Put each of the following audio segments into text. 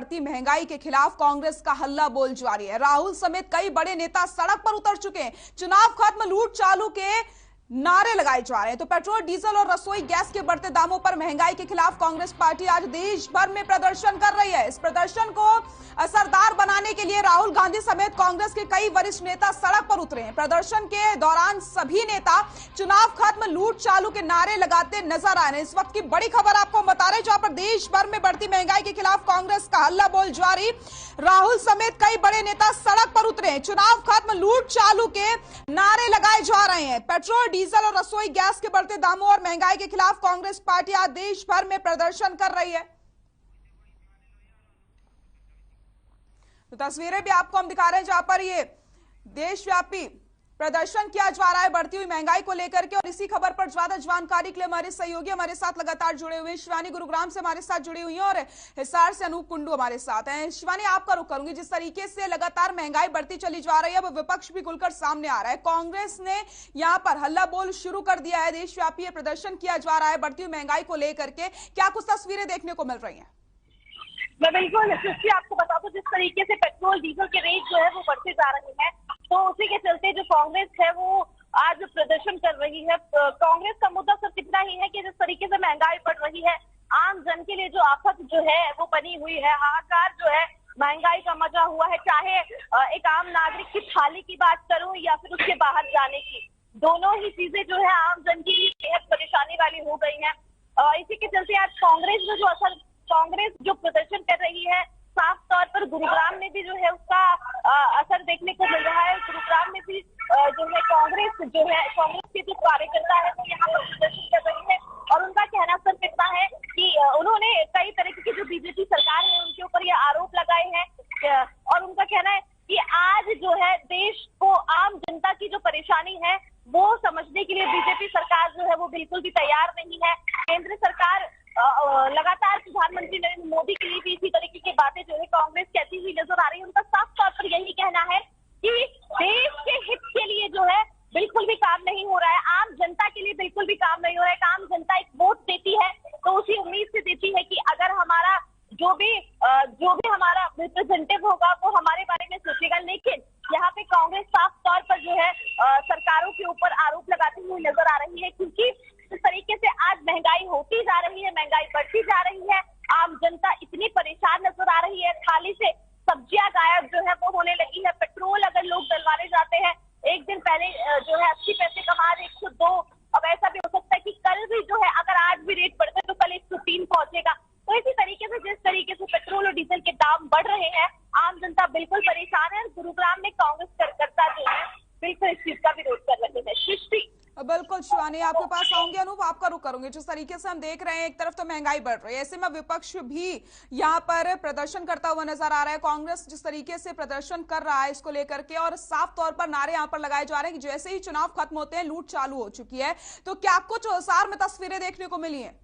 बढ़ती महंगाई के खिलाफ कांग्रेस का हल्ला बोल जारी है। राहुल समेत कई बड़े नेता सड़क पर उतर चुके हैं। चुनाव खत्म, लूट चालू के नारे लगाए जा रहे हैं। तो पेट्रोल, डीजल और रसोई गैस के बढ़ते दामों पर महंगाई के खिलाफ कांग्रेस पार्टी आज देश भर में प्रदर्शन कर रही है। इस प्रदर्शन को असरदार बनाने के लिए राहुल गांधी समेत कांग्रेस के कई वरिष्ठ नेता सड़क पर उतरे हैं। प्रदर्शन के दौरान सभी नेता चुनाव खत्म, लूट चालू के नारे लगाते नजर आ रहे हैं। इस वक्त की बड़ी खबर आपको बता रहे हैं, जहां पर देश भर में बढ़ती महंगाई के खिलाफ कांग्रेस का हल्ला बोल जारी। राहुल समेत कई बड़े नेता सड़क पर उतरे हैं। चुनाव खत्म, लूट चालू के नारे लगाए जा रहे हैं। पेट्रोल, डीजल और रसोई गैस के बढ़ते दामों और महंगाई के खिलाफ कांग्रेस पार्टी आज देश भर में प्रदर्शन कर रही है। तो तस्वीरें भी आपको हम दिखा रहे हैं, जहां पर ये देशव्यापी प्रदर्शन किया जा रहा है बढ़ती हुई महंगाई को लेकर के। और इसी खबर पर ज्यादा जानकारी के लिए हमारे सहयोगी हमारे साथ लगातार जुड़े हुए हैं। शिवानी गुरुग्राम से हमारे साथ जुड़ी हुई हैं और हिसार से अनूप कुंडू हमारे साथ हैं। शिवानी, आपका रुख करूंगी। जिस तरीके से लगातार महंगाई बढ़ती चली जा रही है, अब विपक्ष भी खुलकर सामने आ रहा है। कांग्रेस ने यहां पर हल्ला बोल शुरू कर दिया है। देशव्यापी प्रदर्शन किया जा रहा है बढ़ती हुई महंगाई को लेकर के। क्या कुछ तस्वीरें देखने को मिल रही है? मैं बिल्कुल आपको बता दूं, जिस तरीके से पेट्रोल डीजल के रेट जो है वो बढ़ते जा रहे हैं, तो उसी के चलते जो कांग्रेस है वो आज प्रदर्शन कर रही है। कांग्रेस का मुद्दा सिर्फ इतना ही है कि जिस तरीके से महंगाई बढ़ रही है, आम जन के लिए जो आफत जो है वो बनी हुई है, हाहाकार जो है महंगाई का मचा हुआ है। चाहे एक आम नागरिक की थाली की बात करूं या फिर उसके बाहर जाने की, दोनों ही चीजें जो है आम जन के लिए बेहद परेशानी वाली हो गई है। इसी के चलते आज कांग्रेस जो प्रदर्शन कर रही है, साफ तौर पर गुरुग्राम में भी जो है उसका असर देखने को मिल रहा है। गुरुग्राम में भी जो है कांग्रेस के जो कार्यकर्ता है वो यहाँ पर प्रदर्शन कर रही है। और उनका कहना सिर्फ इतना है कि उन्होंने कई तरीके की जो बीजेपी सरकार है उनके ऊपर ये आरोप लगाए हैं। और उनका कहना है कि आज जो है देश को, आम जनता की जो परेशानी है वो समझने के लिए बीजेपी सरकार जो है वो बिल्कुल भी तैयार नहीं है। केंद्र सरकार लगातार प्रधानमंत्री नरेंद्र मोदी के लिए भी इसी तरीके की बातें जो है कांग्रेस कहती हुई नजर आ रही है। उनका साफ तौर पर यही कहना है कि देश के हित के लिए जो है बिल्कुल भी काम नहीं हो रहा है, आम जनता के लिए बिल्कुल भी काम नहीं हो रहा है। आम जनता एक वोट देती है तो उसी उम्मीद से देती है कि अगर हमारा जो भी हमारा रिप्रेजेंटेटिव होगा वो हमारे बारे में सोचेगा। लेकिन यहाँ पे कांग्रेस साफ तौर पर जो है सरकारों के ऊपर आरोप लगाती हुई नजर आ रही है, क्योंकि इस तरीके से आज महंगाई होती जा रही है, महंगाई बढ़ती जा रही है, आम जनता इतनी परेशान नजर आ रही है। थाली से सब्जियां गायब जो है वो होने लगी है। पेट्रोल अगर लोग डलवाने जाते हैं, एक दिन पहले जो है 80 पैसे कमा रहे 102, अब ऐसा भी हो सकता है कि कल भी जो है अगर आज भी रेट बढ़ते तो कल 103 पहुंचेगा। तो इसी तरीके से जिस तरीके से पेट्रोल और डीजल के दाम बढ़ रहे हैं, आम जनता बिल्कुल परेशान है। गुरुग्राम में कांग्रेस कार्यकर्ता जो है बिल्कुल इस चीज का विरोध कर रहे हैं। सृष्टि, बिल्कुल शिवानी, आपके पास आऊंगी। अनूप, आपका रुख करूंगे। जिस तरीके से हम देख रहे हैं, एक तरफ तो महंगाई बढ़ रही है, ऐसे में विपक्ष भी यहाँ पर प्रदर्शन करता हुआ नजर आ रहा है। कांग्रेस जिस तरीके से प्रदर्शन कर रहा है इसको लेकर के, और साफ तौर पर नारे यहाँ पर लगाए जा रहे हैं कि जैसे ही चुनाव खत्म होते हैं लूट चालू हो चुकी है। तो क्या कुछ हिसार में तस्वीरें देखने को मिली है?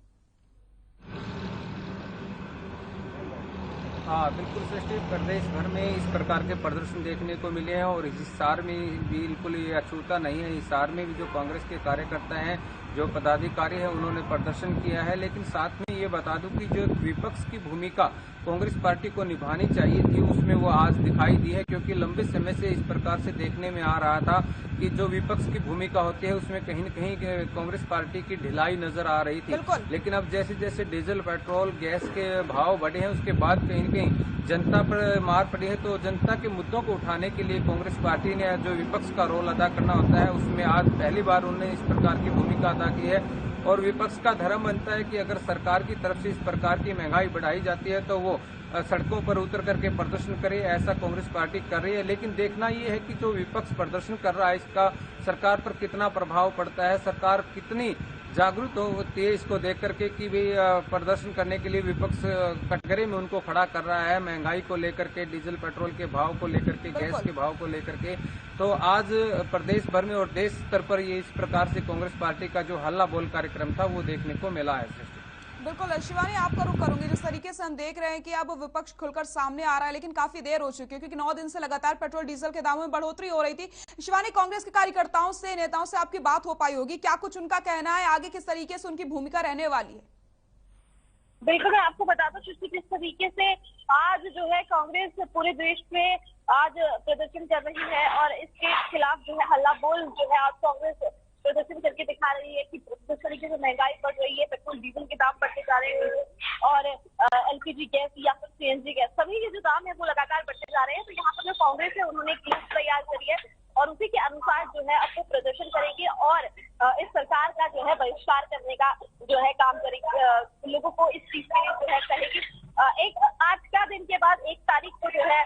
हाँ बिल्कुल सृष्टि, प्रदेश भर में इस प्रकार के प्रदर्शन देखने को मिले हैं और हिसार में बिल्कुल ये अछूता नहीं है। हिसार में भी जो कांग्रेस के कार्यकर्ता हैं, जो पदाधिकारी हैं, उन्होंने प्रदर्शन किया है। लेकिन साथ में ये बता दूं कि जो विपक्ष की भूमिका कांग्रेस पार्टी को निभानी चाहिए थी उसमें वो आज दिखाई दी है, क्योंकि लंबे समय से इस प्रकार से देखने में आ रहा था कि जो विपक्ष की भूमिका होती है उसमें कहीं न कहीं कांग्रेस पार्टी की ढिलाई नजर आ रही थी। लेकिन अब जैसे जैसे डीजल, पेट्रोल, गैस के भाव बढ़े हैं, उसके बाद कहीं न कहीं जनता पर मार पड़ी है। तो जनता के मुद्दों को उठाने के लिए कांग्रेस पार्टी ने जो विपक्ष का रोल अदा करना होता है उसमें आज पहली बार उन्होंने इस प्रकार की भूमिका अदा की है। और विपक्ष का धर्म बनता है कि अगर सरकार की तरफ से इस प्रकार की महंगाई बढ़ाई जाती है तो वो सड़कों पर उतर करके प्रदर्शन करे। ऐसा कांग्रेस पार्टी कर रही है। लेकिन देखना ये है कि जो विपक्ष प्रदर्शन कर रहा है इसका सरकार पर कितना प्रभाव पड़ता है, सरकार कितनी जागरूक होती है इसको देख करके कि भाई प्रदर्शन करने के लिए विपक्ष कटघरे में उनको खड़ा कर रहा है, महंगाई को लेकर के, डीजल पेट्रोल के भाव को लेकर के, गैस के भाव को लेकर के। तो आज प्रदेश भर में और देश स्तर पर ये इस प्रकार से कांग्रेस पार्टी का जो हल्ला बोल कार्यक्रम था वो देखने को मिला है। बिल्कुल शिवानी, आपका रुख करूंगी। जिस तरीके से हम देख रहे हैं कि अब विपक्ष खुलकर सामने आ रहा है, लेकिन काफी देर हो चुकी है क्योंकि 9 दिन से लगातार पेट्रोल डीजल के दामों में बढ़ोतरी हो रही थी। शिवानी, कांग्रेस के कार्यकर्ताओं से, नेताओं से आपकी बात हो पाई होगी, क्या कुछ उनका कहना है, आगे किस तरीके से उनकी भूमिका रहने वाली है? बिल्कुल, मैं आपको बता दूं कि किस तरीके से आज जो है कांग्रेस पूरे देश में आज प्रदर्शन कर रही है और इसके खिलाफ जो है हल्ला बोल जो है आज कांग्रेस प्रदर्शन करके दिखा रही है कि जिस तरीके से महंगाई बढ़ रही है, पेट्रोल डीजल के दाम बढ़ते जा रहे हैं और एलपीजी गैस या फिर सीएनजी गैस सभी के जो दाम है वो लगातार बढ़ते जा रहे हैं। तो यहाँ पर जो कांग्रेस है उन्होंने एक लिस्ट तैयार करी है और उसी के अनुसार जो है अब वो प्रदर्शन करेंगे और इस सरकार का जो है बहिष्कार करने का जो है काम करेगी, लोगों को इस चीज के लिए जो है कहेगी। एक आज का दिन के बाद 1 तारीख को जो है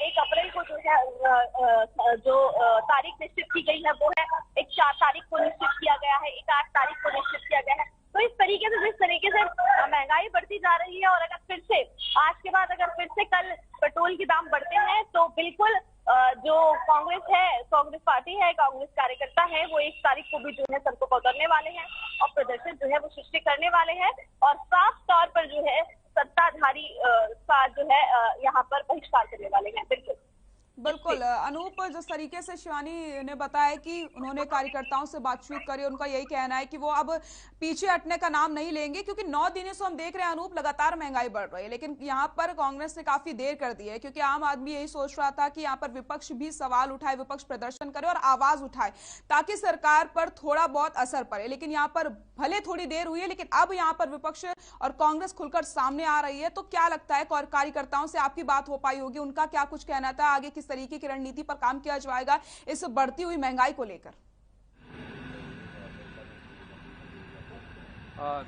1 अप्रैल को जो है जो तारीख निश्चित की गई है वो है 1 4 तारीख को निश्चित किया गया है, 1 8 तारीख को निश्चित किया गया है। तो इस तरीके से जिस तरीके से महंगाई बढ़ती जा रही है और अगर फिर से आज के बाद अगर फिर से कल पेट्रोल के दाम बढ़ते हैं तो बिल्कुल जो कांग्रेस है, कांग्रेस पार्टी है, कांग्रेस कार्यकर्ता है वो 1 तारीख को भी जो है सड़कों पर उतरने वाले हैं और प्रदर्शन जो है वो सृष्टि करने वाले हैं और साफ तौर पर जो है सत्ताधारी का जो है यहाँ पर बहिष्कार करने वाले हैं। बिल्कुल अनूप, जिस तरीके से शिवानी ने बताया कि उन्होंने कार्यकर्ताओं से बातचीत करी, उनका यही कहना है कि वो अब पीछे हटने का नाम नहीं लेंगे क्योंकि 9 दिनों से हम देख रहे हैं अनूप लगातार महंगाई बढ़ रही है। लेकिन यहाँ पर कांग्रेस ने काफी देर कर दी है क्योंकि आम आदमी यही सोच रहा था कि यहाँ पर विपक्ष भी सवाल उठाए, विपक्ष प्रदर्शन करे और आवाज उठाए ताकि सरकार पर थोड़ा बहुत असर पड़े। लेकिन यहाँ पर भले थोड़ी देर हुई है लेकिन अब यहाँ पर विपक्ष और कांग्रेस खुलकर सामने आ रही है। तो क्या लगता है कार्यकर्ताओं से आपकी बात हो पाई होगी, उनका क्या कुछ कहना था, आगे किस तरीके की रणनीति पर काम किया जाएगा इस बढ़ती हुई महंगाई को लेकर?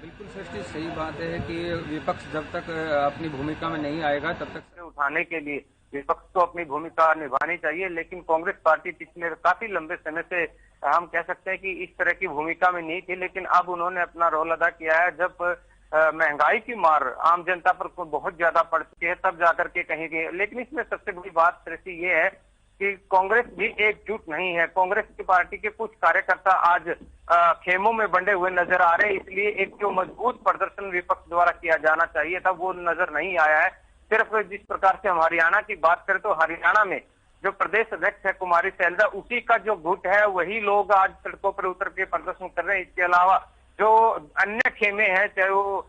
बिल्कुल सृष्टि, सही बात है कि विपक्ष जब तक अपनी भूमिका में नहीं आएगा तब तक उठाने के लिए विपक्ष को अपनी भूमिका निभानी चाहिए। लेकिन कांग्रेस पार्टी पिछले काफी लंबे समय से हम कह सकते हैं कि इस तरह की भूमिका में नहीं थी, लेकिन अब उन्होंने अपना रोल अदा किया है। जब महंगाई की मार आम जनता पर बहुत ज्यादा पड़ चुकी है तब जाकर के कहीं गई। लेकिन इसमें सबसे बड़ी बात सृष्टि ये है कि कांग्रेस भी एकजुट नहीं है। कांग्रेस की पार्टी के कुछ कार्यकर्ता आज खेमों में बंधे हुए नजर आ रहे हैं, इसलिए एक जो मजबूत प्रदर्शन विपक्ष द्वारा किया जाना चाहिए था वो नजर नहीं आया है। सिर्फ जिस प्रकार से हम हरियाणा की बात करें तो हरियाणा में जो प्रदेश अध्यक्ष है कुमारी शैलजा, उसी का जो गुट है वही लोग आज सड़कों पर उतर के प्रदर्शन कर रहे हैं। इसके अलावा जो अन्य खेमे हैं, चाहे वो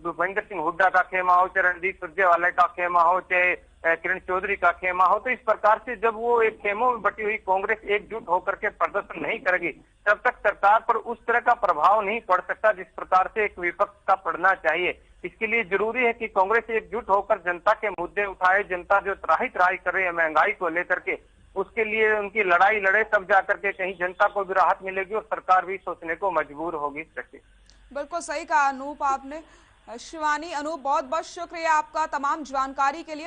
भूपेंद्र सिंह हुड्डा का खेमा हो, चाहे रणदीप सुरजेवाला का खेमा हो, चाहे किरण चौधरी का खेमा हो, तो इस प्रकार से जब वो एक खेमों में बटी हुई कांग्रेस एकजुट होकर के प्रदर्शन नहीं करेगी तब तक सरकार पर उस तरह का प्रभाव नहीं पड़ सकता जिस प्रकार से एक विपक्ष का पड़ना चाहिए। इसके लिए जरूरी है कि कांग्रेस एकजुट होकर जनता के मुद्दे उठाए। जनता जो त्राही कर रही है महंगाई को लेकर के, उसके लिए उनकी लड़ाई लड़े, तब जाकर के कहीं जनता को भी राहत मिलेगी और सरकार भी सोचने को मजबूर होगी। बिल्कुल सही कहा अनूप आपने। शिवानी, अनूप, बहुत बहुत शुक्रिया आपका तमाम जानकारी के लिए।